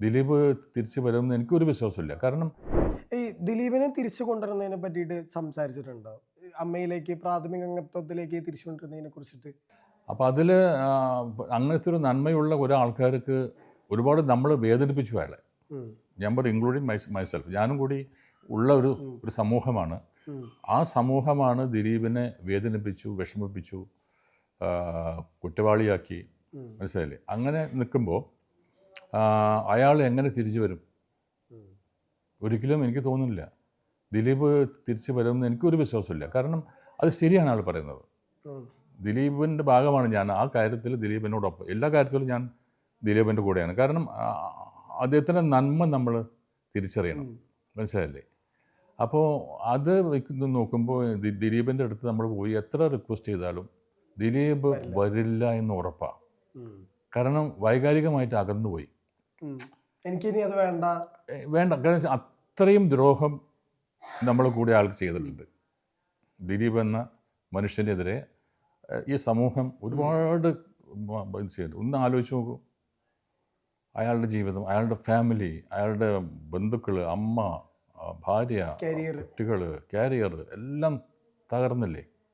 ദിലീപ് തിരിച്ചു വരുമെന്ന് എനിക്കൊരു വിശ്വാസമില്ല. കാരണം ഈ ദിലീപിനെ തിരിച്ചു കൊണ്ടുവരുന്നതിനെ പറ്റിയിട്ട് സംസാരിച്ചിട്ടുണ്ടോ? അമ്മയിലേക്ക് പ്രാഥമിക അംഗത്വത്തിലേക്ക് തിരിച്ചു കൊണ്ടുവരുന്നതിനെ കുറിച്ചിട്ട്? അപ്പോൾ അതിൽ അങ്ങനത്തെ ഒരു നന്മയുള്ള ഒരാൾക്കാർക്ക് ഒരുപാട് നമ്മൾ വേദനിപ്പിച്ചു അയാളെ. ഉം. ഞാൻ പറയും ഇൻക്ലൂഡിങ് മൈസെൽഫ്, ഞാനും കൂടി ഉള്ള ഒരു സമൂഹമാണ്. ഉം. ആ സമൂഹമാണ് ദിലീപിനെ വേദനിപ്പിച്ചു, വിഷമിപ്പിച്ചു, ആ, കുറ്റവാളിയാക്കി. ഉം. മനസ്സിലായില്ലേ? അങ്ങനെ നിൽക്കുമ്പോൾ അയാൾ എങ്ങനെ തിരിച്ചു വരും? ഉം. ഒരിക്കലും എനിക്ക് തോന്നുന്നില്ല ദിലീപ് തിരിച്ചു വരുമെന്ന് എനിക്കൊരു വിശ്വാസമില്ല. കാരണം അത് ശരിയാണ് ആൾ പറയുന്നത്. ഉം. ദിലീപിൻ്റെ ഭാഗമാണ് ഞാൻ. ആ കാര്യത്തിൽ ദിലീപിനോടൊപ്പം, എല്ലാ കാര്യത്തിലും ഞാൻ ദിലീപിൻ്റെ കൂടെയാണ്. കാരണം അദ്ദേഹത്തിൻ്റെ നന്മ നമ്മൾ തിരിച്ചറിയണം. ഉം. മനസ്സിലായില്ലേ? അപ്പോൾ അത് നോക്കുമ്പോൾ ദിലീപിൻ്റെ അടുത്ത് നമ്മൾ പോയി എത്ര റിക്വസ്റ്റ് ചെയ്താലും ദിലീപ് വരില്ല എന്ന് ഉറപ്പാണ്. ഉം. കാരണം വൈകാരികമായിട്ട് അകന്നുപോയി. ഉം. എനിക്കിനി അത് വേണ്ട. വേണ്ട, കാരണം വെച്ചാൽ അത്രയും ദ്രോഹം നമ്മൾ കൂടെ ആൾക്ക് ചെയ്തിട്ടുണ്ട്. ദിലീപ് എന്ന മനുഷ്യനെതിരെ ഈ സമൂഹം ഒരുപാട് ഇത് ചെയ്തു. ഒന്ന് ആലോചിച്ച് നോക്കൂ. അയാളുടെ ജീവിതം, അയാളുടെ ഫാമിലി, അയാളുടെ ബന്ധുക്കൾ, അമ്മ, ഭാര്യ, കരിയർ. കുട്ടികൾ, കാരിയർ എല്ലാം തകർന്നില്ലേ?